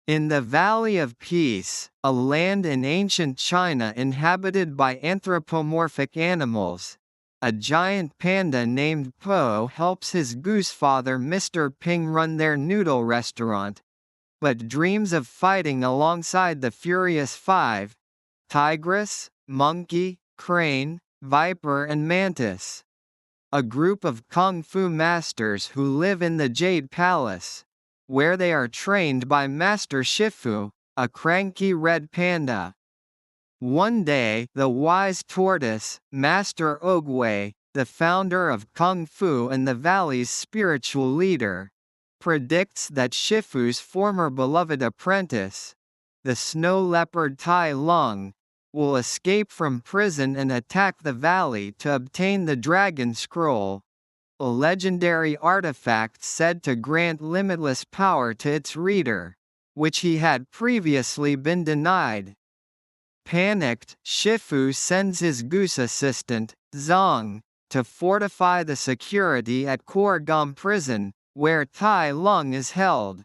In the Valley of Peace, a land in ancient China inhabited by anthropomorphic animals, a giant panda named Po helps his goose father Mr. Ping run their noodle restaurant, but dreams of fighting alongside the Furious Five: Tigress, Monkey, Crane, Viper and Mantis, a group of kung fu masters who live in the Jade Palace, where they are trained by Master Shifu, a cranky red panda. One day, the wise tortoise, Master Oogway, the founder of Kung Fu and the valley's spiritual leader, predicts that Shifu's former beloved apprentice, the snow leopard Tai Lung, will escape from prison and attack the valley to obtain the Dragon Scroll, a legendary artifact said to grant limitless power to its reader, which he had previously been denied. Panicked, Shifu sends his goose assistant, Zeng, to fortify the security at Chorh-Gom Prison, where Tai Lung is held.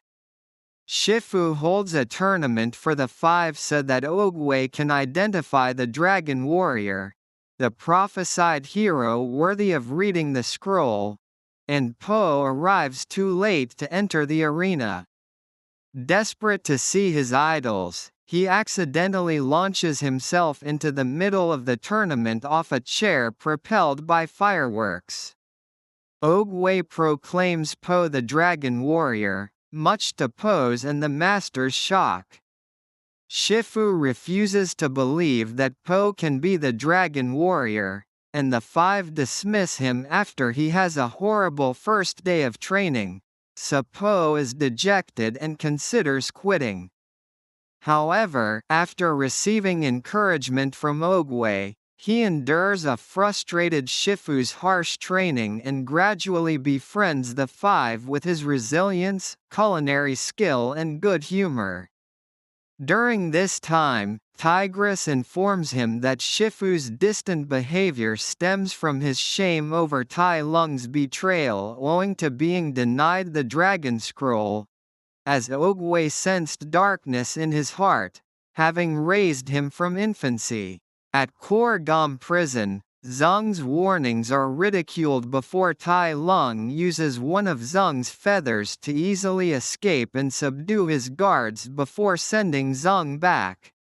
Shifu holds a tournament for the five so that Oogway can identify the dragon warrior, the prophesied hero worthy of reading the scroll, and Po arrives too late to enter the arena. Desperate to see his idols, he accidentally launches himself into the middle of the tournament off a chair propelled by fireworks. Oogway proclaims Po the dragon warrior, much to Po's and the master's shock. Shifu refuses to believe that Po can be the dragon warrior, and the five dismiss him after he has a horrible first day of training, so Po is dejected and considers quitting. However, after receiving encouragement from Oogway, he endures a frustrated Shifu's harsh training and gradually befriends the five with his resilience, culinary skill and good humor. During this time, Tigress informs him that Shifu's distant behavior stems from his shame over Tai Lung's betrayal owing to being denied the Dragon Scroll, as Oogway sensed darkness in his heart, having raised him from infancy. At Chorh-Gom Prison, Zeng's warnings are ridiculed before Tai Lung uses one of Zeng's feathers to easily escape and subdue his guards before sending Zeng back.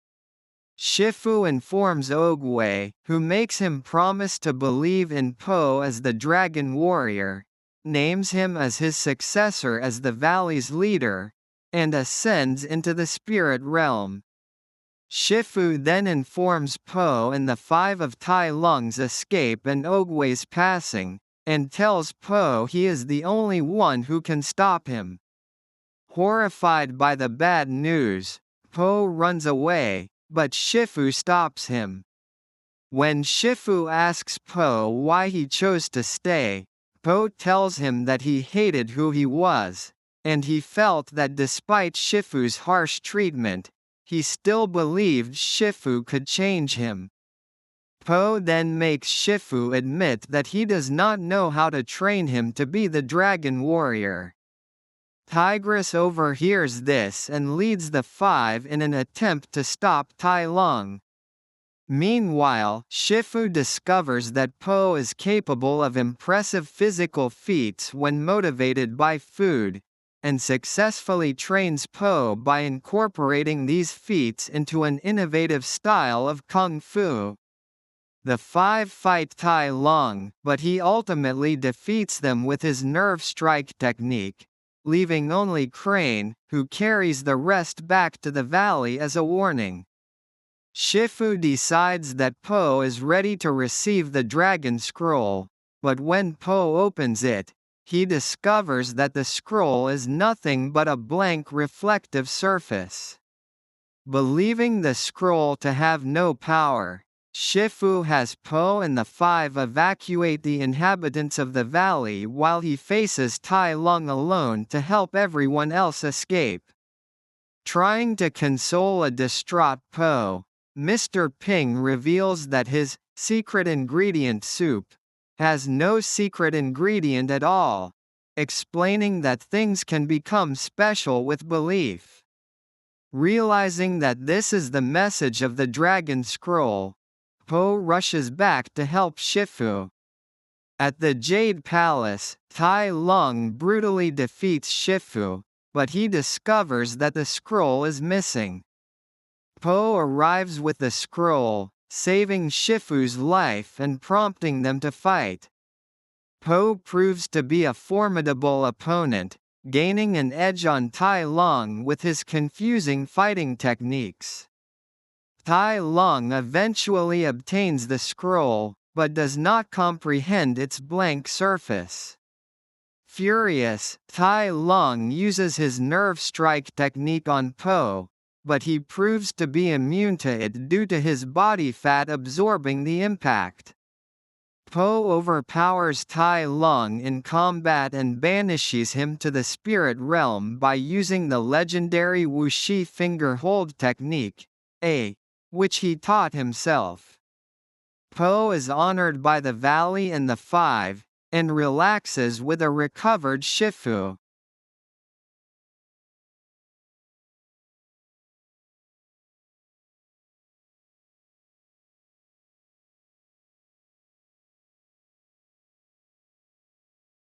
Shifu informs Oogway, who makes him promise to believe in Po as the dragon warrior, names him as his successor as the valley's leader, and ascends into the spirit realm. Shifu then informs Po and the five of Tai Lung's escape and Oogway's passing, and tells Po he is the only one who can stop him. Horrified by the bad news, Po runs away, but Shifu stops him. When Shifu asks Po why he chose to stay, Po tells him that he hated who he was, and he felt that despite Shifu's harsh treatment, he still believed Shifu could change him. Po then makes Shifu admit that he does not know how to train him to be the dragon warrior. Tigress overhears this and leads the five in an attempt to stop Tai Lung. Meanwhile, Shifu discovers that Po is capable of impressive physical feats when motivated by food, and successfully trains Po by incorporating these feats into an innovative style of kung fu. The five fight Tai Lung, but he ultimately defeats them with his nerve strike technique, leaving only Crane, who carries the rest back to the valley as a warning. Shifu decides that Po is ready to receive the Dragon Scroll, but when Po opens it, he discovers that the scroll is nothing but a blank reflective surface. Believing the scroll to have no power, Shifu has Po and the five evacuate the inhabitants of the valley while he faces Tai Lung alone to help everyone else escape. Trying to console a distraught Po, Mr. Ping reveals that his secret ingredient soup has no secret ingredient at all, explaining that things can become special with belief. Realizing that this is the message of the Dragon Scroll, Po rushes back to help Shifu. At the Jade Palace, Tai Lung brutally defeats Shifu, but he discovers that the scroll is missing. Po arrives with the scroll, saving Shifu's life and prompting them to fight. Po proves to be a formidable opponent, gaining an edge on Tai Lung with his confusing fighting techniques. Tai Lung eventually obtains the scroll, but does not comprehend its blank surface. Furious, Tai Lung uses his nerve strike technique on Po, but he proves to be immune to it due to his body fat absorbing the impact. Po overpowers Tai Lung in combat and banishes him to the spirit realm by using the legendary Wuxi finger hold technique, which he taught himself. Po is honored by the Valley and the Five, and relaxes with a recovered Shifu.